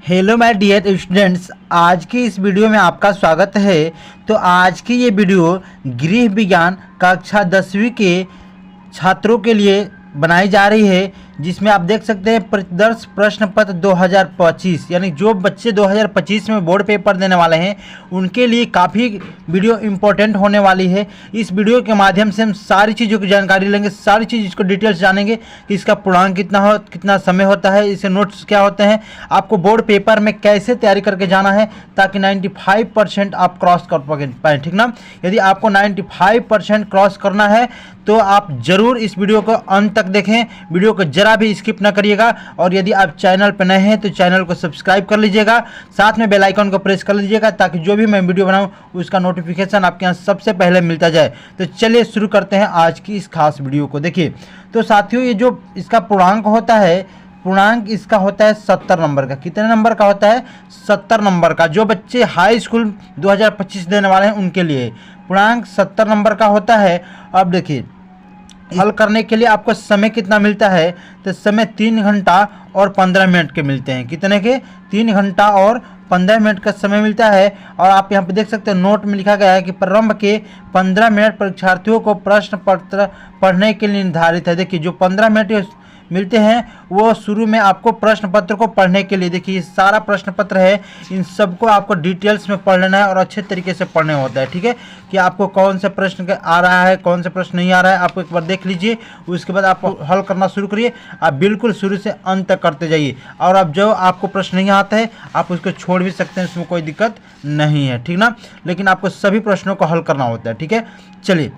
Hello my dear students, आज की इस वीडियो में आपका स्वागत है। तो आज की ये वीडियो गृह विज्ञान कक्षा 10वीं के छात्रों के लिए बनाई जा रही है, जिसमें आप देख सकते हैं प्रतिदर्श प्रश्न पत्र 2025, यानी जो बच्चे 2025 में बोर्ड पेपर देने वाले हैं उनके लिए काफ़ी वीडियो इम्पोर्टेंट होने वाली है। इस वीडियो के माध्यम से हम सारी चीज़ों की जानकारी लेंगे, सारी चीज़ इसको डिटेल्स जानेंगे कि इसका पूर्णांक कितना समय होता है, इसके नोट्स क्या होते हैं, आपको बोर्ड पेपर में कैसे तैयारी करके जाना है ताकि 95% आप क्रॉस कर पाए, ठीक ना। यदि आपको 95% क्रॉस करना है तो आप जरूर इस वीडियो को अंत तक देखें, वीडियो को जरा भी स्किप ना करिएगा। और यदि आप चैनल पर नए हैं तो चैनल को सब्सक्राइब कर लीजिएगा, साथ में बेल आइकन को प्रेस कर लीजिएगा ताकि जो भी मैं वीडियो बनाऊं उसका नोटिफिकेशन आपके यहाँ सबसे पहले मिलता जाए। तो चलिए शुरू करते हैं आज की इस खास वीडियो को। देखिए तो साथियों, ये जो इसका पूर्णांक होता है, पूर्णांक इसका होता है 70 नंबर का। कितने नंबर का होता है? 70 नंबर का। जो बच्चे हाई स्कूल 2025 देने वाले हैं उनके लिए पूर्णांक 70 नंबर का होता है। अब देखिए हल करने के लिए आपको समय कितना मिलता है, तो समय 3 घंटा और 15 मिनट के मिलते हैं। कितने के? 3 घंटा और 15 मिनट का समय मिलता है। और आप यहाँ पे देख सकते हैं नोट में लिखा गया है कि प्रारंभ के 15 मिनट परीक्षार्थियों को प्रश्न पत्र पढ़ने के लिए निर्धारित है। देखिए जो 15 मिनट मिलते हैं वो शुरू में आपको प्रश्न पत्र को पढ़ने के लिए, देखिए ये सारा प्रश्न पत्र है, इन सबको आपको डिटेल्स में पढ़ लेना है और अच्छे तरीके से पढ़ने होता है, ठीक है। कि आपको कौन से प्रश्न आ रहा है, कौन से प्रश्न नहीं आ रहा है, आप एक बार देख लीजिए, उसके बाद आप हल करना शुरू करिए। आप बिल्कुल शुरू से अंत तक करते जाइए, और अब जो आपको प्रश्न नहीं आता है आप उसको छोड़ भी सकते हैं, इसमें कोई दिक्कत नहीं है, ठीक ना। लेकिन आपको सभी प्रश्नों को हल करना होता है, ठीक है। चलिए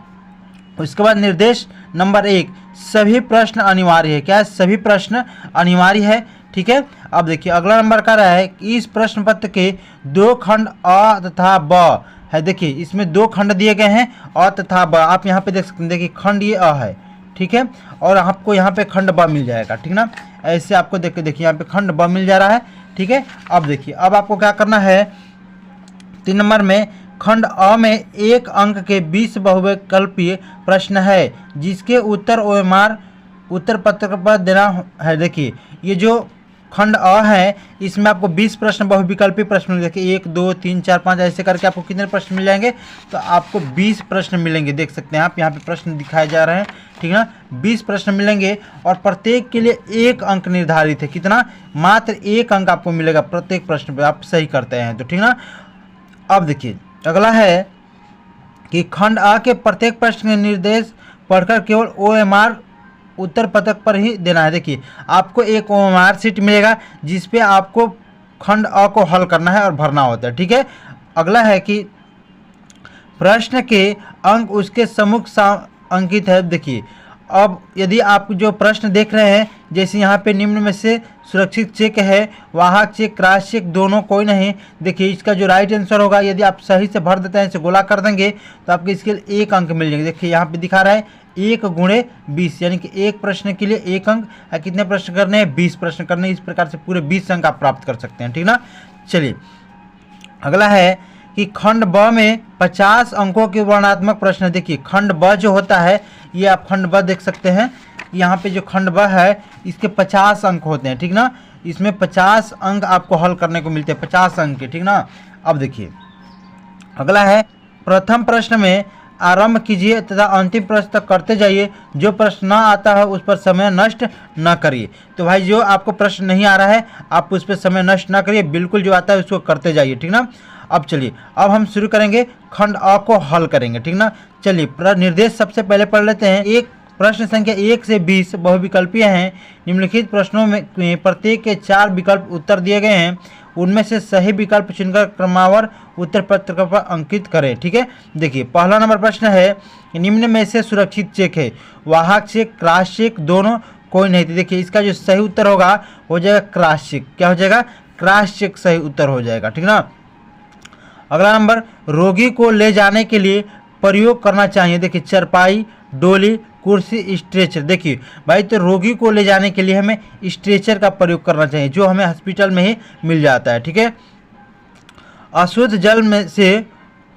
उसके बाद निर्देश नंबर 1, सभी प्रश्न अनिवार्य है। क्या है? सभी प्रश्न अनिवार्य है, ठीक है। अब देखिए अगला नंबर का रहा है कि इस प्रश्न पत्र के 2 खंड अ तथा ब है। देखिए इसमें 2 खंड दिए गए हैं, अ तथा ब। आप यहाँ पे देख सकते हैं, देखिए खंड ये अ है, ठीक है, और आपको यहाँ पे खंड ब मिल जाएगा, ठीक ना। ऐसे आपको देखिए यहाँ पे खंड ब मिल जा रहा है, ठीक है। अब देखिए अब आपको क्या करना है, 3 नंबर में खंड अ में 1 अंक के 20 बहुविकल्पीय प्रश्न है जिसके उत्तर ओएमआर उत्तर पत्र पर देना है। देखिए ये जो खंड अ है इसमें आपको 20 प्रश्न बहुविकल्पीय प्रश्न, देखिए 1 2 3 4 5 ऐसे करके आपको कितने प्रश्न मिल जाएंगे, तो आपको 20 प्रश्न मिलेंगे। देख सकते हैं आप यहाँ पे प्रश्न दिखाए जा रहे हैं, ठीक ना। 20 प्रश्न मिलेंगे और प्रत्येक के लिए 1 अंक निर्धारित है। कितना? मात्र 1 अंक आपको मिलेगा प्रत्येक प्रश्न पर, आप सही करते हैं तो, ठीक ना। अब देखिए अगला है कि खंड आ के प्रत्येक प्रश्न के निर्देश पढ़कर केवल ओएमआर उत्तर पत्रक पर ही देना है। देखिए आपको एक ओएमआर शीट मिलेगा जिस पे आपको खंड अ को हल करना है और भरना होता है, ठीक है। अगला है कि प्रश्न के अंक उसके सम्मुख अंकित है। देखिए अब यदि आप जो प्रश्न देख रहे हैं, जैसे यहाँ पे निम्न में से सुरक्षित चेक है, वाहक चेक, क्रॉस चेक दोनों कोई नहीं। देखिए इसका जो राइट आंसर होगा, यदि आप सही से भर देते हैं, इसे गोला कर देंगे तो आपके इसके लिए 1 अंक मिल जाएंगे। देखिए यहाँ पे दिखा रहा है 1 × 20, यानी कि एक प्रश्न के लिए 1 अंक। कितने प्रश्न करने हैं? 20 प्रश्न करने। इस प्रकार से पूरे 20 अंक आप प्राप्त कर सकते हैं, ठीक ना। चलिए अगला है कि खंड ब में 50 अंकों के वर्णनात्मक प्रश्न। देखिए खंड ब जो होता है, ये आप खंड ब देख सकते हैं, यहाँ पे जो खंड ब है इसके 50 अंक होते हैं, ठीक ना। इसमें 50 अंक आपको हल करने को मिलते हैं, 50 अंक के, ठीक ना। अब देखिए अगला है प्रथम प्रश्न में आरंभ कीजिए तथा अंतिम प्रश्न तक करते जाइए, जो प्रश्न न आता है उस पर समय नष्ट न करिए। तो भाई जो आपको प्रश्न नहीं आ रहा है आप उस पर समय नष्ट न करिए, बिल्कुल जो आता है उसको करते जाइए, ठीक ना। अब चलिए अब हम शुरू करेंगे, खंड अ को हल करेंगे, ठीक ना। चलिए निर्देश सबसे पहले पढ़ लेते हैं। एक प्रश्न संख्या 1 से 20 बहुविकल्पीय हैं। निम्नलिखित प्रश्नों में प्रत्येक के 4 विकल्प उत्तर दिए गए हैं, उनमें से सही विकल्प चुनकर क्रमवार उत्तर पत्र पर अंकित करें, ठीक है। देखिए पहला नंबर प्रश्न है, निम्न में से सुरक्षित चेक है, वाहक चेक, क्रॉस चेक दोनों कोई नहीं। तो देखिए इसका जो सही उत्तर होगा हो जाएगा क्रॉस चेक। क्या हो जाएगा? क्रॉस चेक सही उत्तर हो जाएगा, ठीक ना। अगला नंबर, रोगी को ले जाने के लिए प्रयोग करना चाहिए। देखिए चरपाई, डोली, कुर्सी, स्ट्रेचर। देखिए भाई तो रोगी को ले जाने के लिए हमें स्ट्रेचर का प्रयोग करना चाहिए, जो हमें हॉस्पिटल में ही मिल जाता है, ठीक है। अशुद्ध जल में से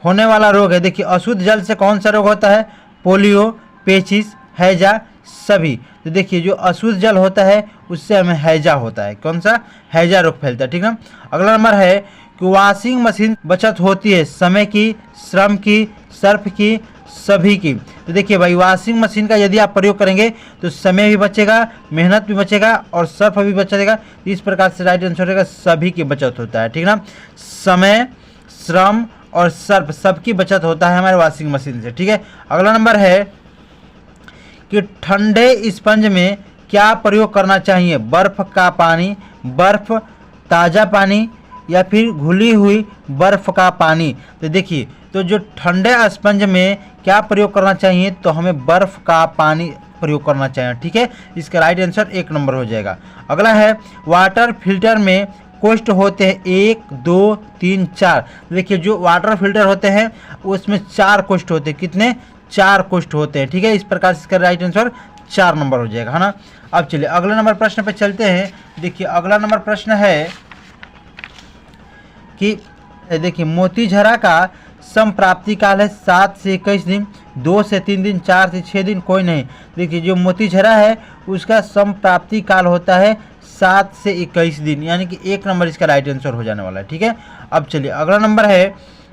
होने वाला रोग है। देखिए अशुद्ध जल से कौन सा रोग होता है? पोलियो, पेचिस, हैजा, सभी। तो देखिए जो अशुद्ध जल होता है उससे हमें हैजा होता है। कौन सा? हैजा रोग फैलता है। ठीक है। अगला नंबर है कि वॉशिंग मशीन बचत होती है समय की, श्रम की, सर्फ की, सभी की। तो देखिए भाई वॉशिंग मशीन का यदि आप प्रयोग करेंगे तो समय भी बचेगा, मेहनत भी बचेगा और सर्फ भी बचेगा। इस प्रकार से राइट आंसर रहेगा सभी की बचत होता है। ठीक ना। समय, श्रम और सर्फ सबकी बचत होता है हमारे वॉशिंग मशीन से। ठीक है। अगला नंबर है कि ठंडे स्पंज में क्या प्रयोग करना चाहिए? बर्फ का पानी, बर्फ, ताज़ा पानी या फिर घुली हुई बर्फ का पानी। तो देखिए तो जो ठंडे स्पंज में क्या प्रयोग करना चाहिए? तो हमें बर्फ का पानी प्रयोग करना चाहिए। ठीक है। इसका राइट आंसर 1 नंबर हो जाएगा। अगला है वाटर फिल्टर में कोष्ठ होते हैं 1, 2, 3, 4। देखिए जो वाटर फिल्टर होते हैं उसमें 4 कोष्ठ होते हैं। कितने? 4 कोष्ठ होते हैं। ठीक है। इस प्रकार से इसका राइट आंसर 4 नंबर हो जाएगा, है ना। अब चलिए अगले नंबर प्रश्न पे चलते हैं। देखिए अगला नंबर प्रश्न है कि देखिए मोतीझरा का समप्राप्ति काल है 7 से 21 दिन, 2 से 3 दिन, 4 से 6 दिन, कोई नहीं। देखिए जो मोतीझरा है उसका समप्राप्ति काल होता है 7 से 21 दिन, यानी कि 1 नंबर इसका राइट आंसर हो जाने वाला है। ठीक है। अब चलिए अगला नंबर है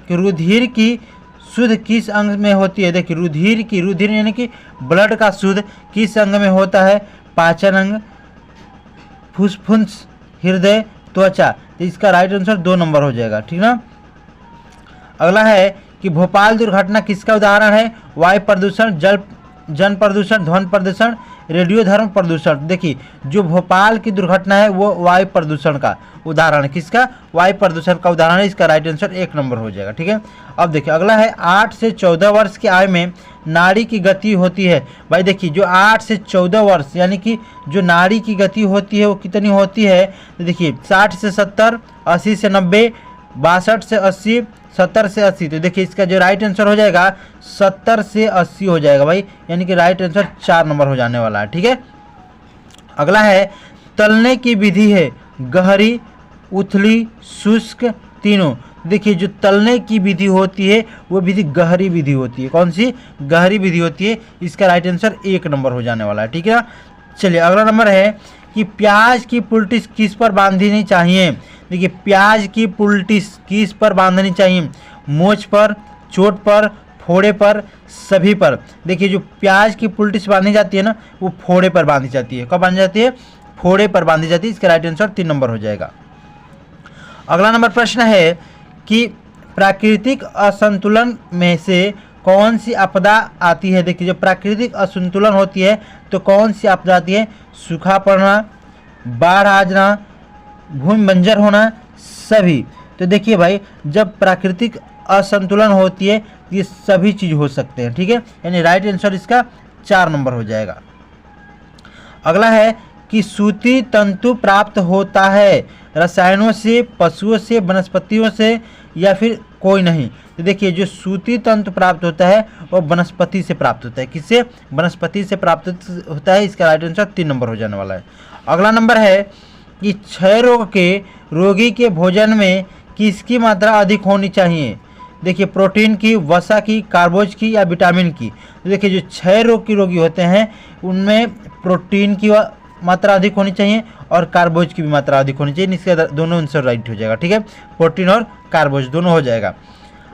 कि रुधिर की शुद्ध किस अंग में होती है? देखिए रुधिर यानी कि ब्लड का शुद्ध किस अंग में होता है? पाचन अंग, फुफ्फुस, हृदय, त्वचा। तो इसका राइट आंसर 2 नंबर हो जाएगा। ठीक ना। अगला है कि भोपाल दुर्घटना किसका उदाहरण है? वायु प्रदूषण, जन प्रदूषण, ध्वनि प्रदूषण, रेडियोधर्म प्रदूषण। देखिए जो भोपाल की दुर्घटना है वो वायु प्रदूषण का उदाहरण है। किसका? वायु प्रदूषण का उदाहरण है। इसका राइट आंसर 1 नंबर हो जाएगा। ठीक है। अब देखिए अगला है 8 से 14 वर्ष की आयु में नाड़ी की गति होती है। भाई देखिए जो 8 से 14 वर्ष यानी कि जो नाड़ी की गति होती है वो कितनी होती है? तो देखिए 60 से 70, 80 से 90, 62 से 80, 70 से 80। तो देखिए इसका जो राइट आंसर हो जाएगा 70 से 80 हो जाएगा भाई, यानी कि राइट आंसर 4 नंबर हो जाने वाला है। ठीक है। अगला है तलने की विधि है गहरी, उथली, शुष्क, तीनों। देखिए जो तलने की विधि होती है वो विधि गहरी विधि होती है। कौन सी? गहरी विधि होती है। इसका राइट आंसर 1 नंबर हो जाने वाला है। ठीक है। चलिए अगला नंबर है कि प्याज की पुलटिस किस पर बांधनी चाहिए? देखिए प्याज की पुलटिस किस पर बांधनी चाहिए? मोच पर, चोट पर, फोड़े पर, सभी पर। देखिए जो प्याज की पुलटिस बांधी जाती है ना वो फोड़े पर बांधी जाती है। कब बांधी जाती है? फोड़े पर बांधी जाती है। इसका राइट आंसर 3 नंबर हो जाएगा। अगला नंबर प्रश्न है कि प्राकृतिक असंतुलन में से कौन सी आपदा आती है? देखिए जो प्राकृतिक असंतुलन होती है तो कौन सी आपदा आती है? सूखा पड़ना, बाढ़ आ जाना, भूमि बंजर होना, सभी। तो देखिए भाई जब प्राकृतिक असंतुलन होती है ये सभी चीज़ हो सकते हैं। ठीक है। यानी राइट आंसर इसका 4 नंबर हो जाएगा। अगला है कि सूती तंतु प्राप्त होता है रसायनों से, पशुओं से, वनस्पतियों से या फिर कोई नहीं। तो देखिए जो सूती तंतु प्राप्त होता है वो वनस्पति से प्राप्त होता है। किससे? वनस्पति से प्राप्त होता है। इसका राइट आंसर 3 नंबर हो जाने वाला है। अगला नंबर है कि क्षय रोग के रोगी के भोजन में किसकी मात्रा अधिक होनी चाहिए? देखिए प्रोटीन की, वसा की, कार्बोज की या विटामिन की। तो देखिए जो क्षय रोग के रोगी होते हैं उनमें प्रोटीन की मात्रा अधिक होनी चाहिए और कार्बोज की भी मात्रा अधिक होनी चाहिए। इसके दोनों आंसर राइट हो जाएगा। ठीक है। प्रोटीन और कार्बोज दोनों हो जाएगा।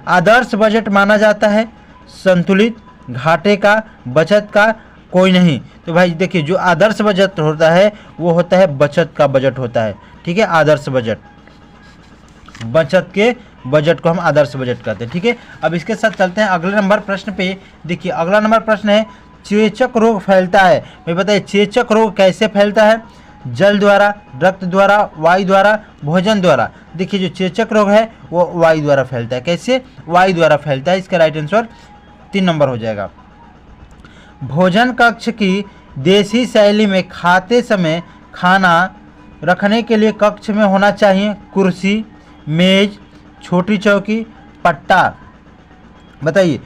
आदर्श बजट माना जाता है संतुलित, घाटे का, बचत का, कोई नहीं। तो भाई देखिए जो आदर्श बजट होता है वो होता है बचत का बजट होता है। ठीक है। आदर्श बजट, बचत के बजट को हम आदर्श बजट कहते हैं। ठीक है। अब इसके साथ चलते हैं अगले नंबर प्रश्न पे। देखिए अगला नंबर प्रश्न है चेचक रोग फैलता है। मैं बताइए चेचक रोग कैसे फैलता है? जल द्वारा, रक्त द्वारा, वायु द्वारा, भोजन द्वारा। देखिए जो चेचक रोग है वो वायु द्वारा फैलता है। कैसे? वायु द्वारा फैलता है। इसका राइट आंसर 3 नंबर हो जाएगा। भोजन कक्ष की देसी शैली में खाते समय खाना रखने के लिए कक्ष में होना चाहिए कुर्सी, मेज, छोटी चौकी, पट्टा। बताइए।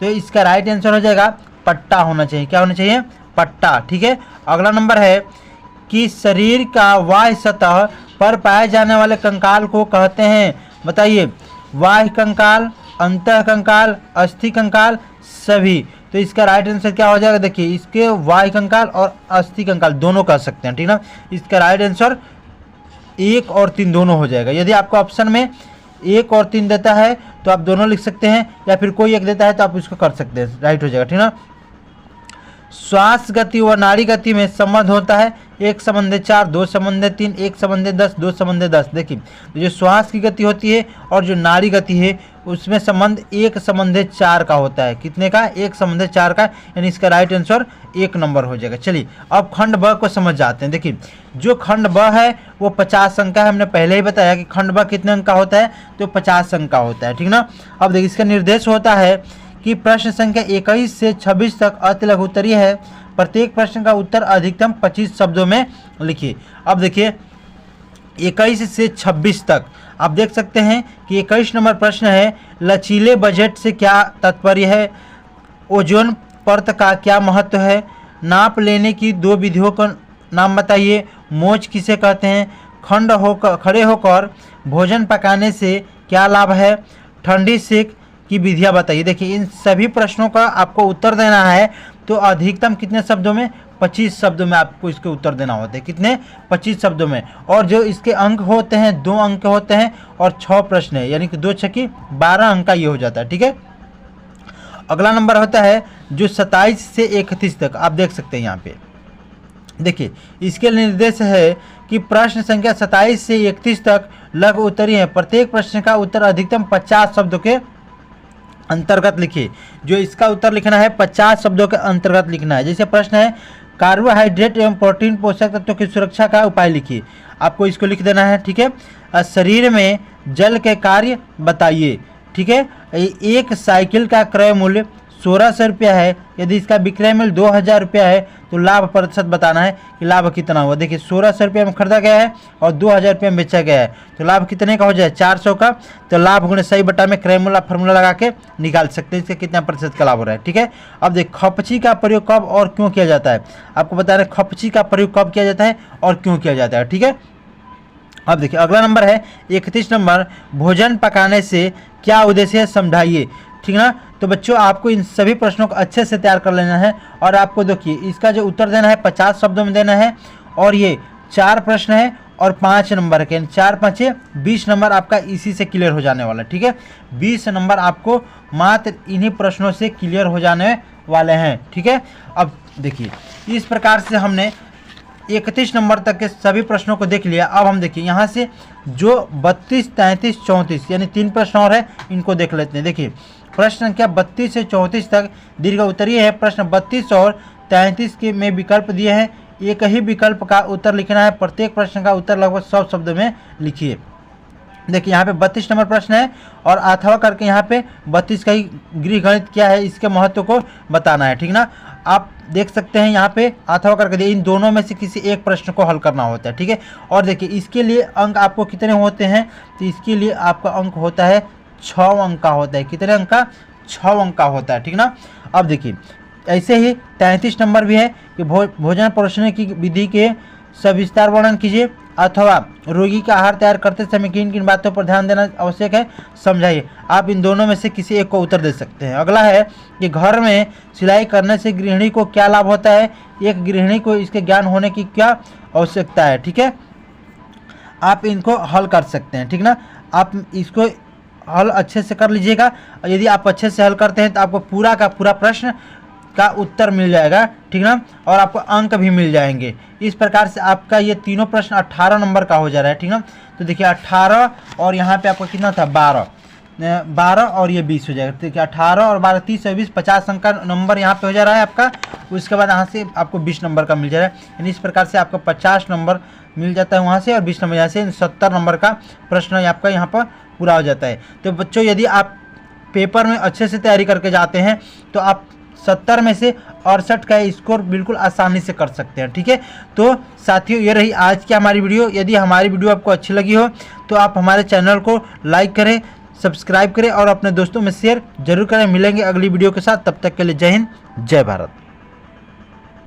तो इसका राइट आंसर हो जाएगा पट्टा होना चाहिए। क्या होना चाहिए? पट्टा। ठीक है। अगला नंबर है कि शरीर का बाह्य सतह पर पाए जाने वाले कंकाल को कहते हैं। बताइए। बाह्य कंकाल, अंतः कंकाल, अस्थि कंकाल, सभी। तो इसका राइट आंसर क्या हो जाएगा, देखिए इसके वाई कंकाल और अस्थि कंकाल दोनों कह सकते हैं, ठीक ना। इसका राइट आंसर 1 और 3 दोनों हो जाएगा। यदि आपको ऑप्शन में 1 और 3 देता है तो आप दोनों लिख सकते हैं, या फिर कोई एक देता है तो आप उसको कर सकते हैं, राइट हो जाएगा, ठीक ना। श्वास गति व नाड़ी गति में संबंध होता है 1:4, 2:3, 1:10, 2:10। देखिए जो श्वास की गति होती है और जो नाड़ी गति है उसमें संबंध 1:4 का होता है। कितने का, 1:4 का, यानी इसका राइट आंसर 1 नंबर हो जाएगा। चलिए अब खंड ब को समझ जाते हैं। देखिए जो खंड ब है वो 50 अंक का है। हमने पहले ही बताया कि खंड ब कितने अंक का होता है, तो 50 अंक का होता है, ठीक ना। अब देखिए इसका निर्देश होता है कि प्रश्न संख्या 21 से 26 तक अति लघु उत्तरीय है। प्रत्येक प्रश्न का उत्तर अधिकतम 25 शब्दों में लिखिए। अब देखिए 21 से 26 तक आप देख सकते हैं कि 21 नंबर प्रश्न है, लचीले बजट से क्या तात्पर्य है, ओजोन परत का क्या महत्व है, नाप लेने की 2 विधियों का नाम बताइए, मौज किसे कहते हैं, खड़े होकर भोजन पकाने से क्या लाभ है, ठंडी सेक की विधियाँ बताइए। देखिए इन सभी प्रश्नों का आपको उत्तर देना है, तो अधिकतम कितने शब्दों में, 25 शब्दों में आपको इसके उत्तर देना होता है। कितने, 25 शब्दों में। और जो इसके अंक होते हैं 2 अंक होते हैं और 6 प्रश्न है, यानी कि 2 छक्के 12 अंक का ये हो जाता है, ठीक है। अगला नंबर होता है जो 27 से 31 तक, आप देख सकते हैं यहाँ पे। देखिए इसके निर्देश है कि प्रश्न संख्या 27 से 31 तक लघु उत्तरीय है। प्रत्येक प्रश्न का उत्तर अधिकतम 50 शब्दों के अंतर्गत लिखिए। जो इसका उत्तर लिखना है 50 शब्दों के अंतर्गत लिखना है। जैसे प्रश्न है कार्बोहाइड्रेट एवं प्रोटीन पोषक तत्वों की सुरक्षा का उपाय लिखिए, आपको इसको लिख देना है, ठीक है। शरीर में जल के कार्य बताइए, ठीक है। एक साइकिल का क्रय मूल्य 1600 रुपया है, यदि इसका विक्रय मूल्य 2000 रुपया है तो लाभ प्रतिशत बताना है कि लाभ कितना हुआ। देखिए 1600 रुपये में खरीदा गया है और 2000 रुपये में बेचा गया है, तो लाभ कितने का हो जाए, 400 का। तो लाभ गुणे सही बटा में क्रय मूल्य फार्मूला लगा के निकाल सकते हैं इसका कितना प्रतिशत का लाभ हो रहा है, ठीक है। अब देख खपची का प्रयोग कब और क्यों किया जाता है, आपको बता रहे खपची का प्रयोग कब किया जाता है और क्यों किया जाता है, ठीक है। अब देखिए अगला नंबर है 31 नंबर, भोजन पकाने से क्या उद्देश्य है समझाइए, ठीक ना। तो बच्चों आपको इन सभी प्रश्नों को अच्छे से तैयार कर लेना है और आपको देखिए इसका जो उत्तर देना है 50 शब्दों में देना है। और ये 4 प्रश्न है और 5 नंबर के, 4 5 20 नंबर आपका इसी से क्लियर हो जाने वाला है, ठीक है। 20 नंबर आपको मात्र इन्हीं प्रश्नों से क्लियर हो जाने वाले हैं, ठीक है। अब देखिए इस प्रकार से हमने 31 नंबर तक के सभी प्रश्नों को देख लिया। अब हम देखिए यहाँ से जो 32, 33, 34 यानी 3 प्रश्न और है, इनको देख लेते हैं। देखिए प्रश्न संख्या 32 से 34 तक दीर्घ उत्तरीय है। प्रश्न 32 और 33 के में विकल्प दिए हैं, एक ही विकल्प का उत्तर लिखना है। प्रत्येक प्रश्न का उत्तर लगभग 100 शब्दों में लिखिए। देखिए यहाँ पे 32 नंबर प्रश्न है और अथवा करके यहाँ पे 32 का ही गृह गणित क्या है इसके महत्व को बताना है, ठीक ना। आप देख सकते हैं यहाँ पे अथवा करके इन दोनों में से किसी एक प्रश्न को हल करना होता है, ठीक है। और देखिए इसके लिए अंक आपको कितने होते हैं, तो इसके लिए आपका अंक होता है 6 अंक का होता है। कितने अंक का, 6 अंक का होता है, ठीक ना। अब देखिए ऐसे ही 33 नंबर भी है कि भोजन परोसने की विधि के सविस्तार वर्णन कीजिए, अथवा रोगी का आहार तैयार करते समय किन किन बातों पर ध्यान देना आवश्यक है समझाइए। आप इन दोनों में से किसी एक को उत्तर दे सकते हैं। अगला है कि घर में सिलाई करने से गृहिणी को क्या लाभ होता है, एक गृहिणी को इसके ज्ञान होने की क्या आवश्यकता है, ठीक है। आप इनको हल कर सकते हैं, ठीक ना। आप इसको हल अच्छे से कर लीजिएगा। यदि आप अच्छे से हल करते हैं तो आपको पूरा का पूरा प्रश्न का उत्तर मिल जाएगा, ठीक ना, और आपको अंक भी मिल जाएंगे। इस प्रकार से आपका ये तीनों प्रश्न 18 नंबर का हो जा रहा है, ठीक ना। तो देखिए 18 और यहाँ पे आपको कितना था 12 और ये 20 हो जाएगा। देखिए 18 और 12 30 और 20 50 अंक का नंबर यहाँ पे हो जा रहा है आपका। उसके बाद यहाँ से आपको 20 नंबर का मिल जा रहा है, यानी इस प्रकार से आपको 50 नंबर मिल जाता है वहाँ से और 20 नंबर यहाँ से 70 नंबर का प्रश्न आपका यहाँ पर पूरा हो जाता है। तो बच्चों यदि आप पेपर में अच्छे से तैयारी करके जाते हैं तो आप 70 में से 68 का स्कोर बिल्कुल आसानी से कर सकते हैं, ठीक है। तो साथियों ये रही आज की हमारी वीडियो। यदि हमारी वीडियो आपको अच्छी लगी हो तो आप हमारे चैनल को लाइक करें, सब्सक्राइब करें और अपने दोस्तों में शेयर जरूर करें। मिलेंगे अगली वीडियो के साथ, तब तक के लिए जय हिंद, जय भारत।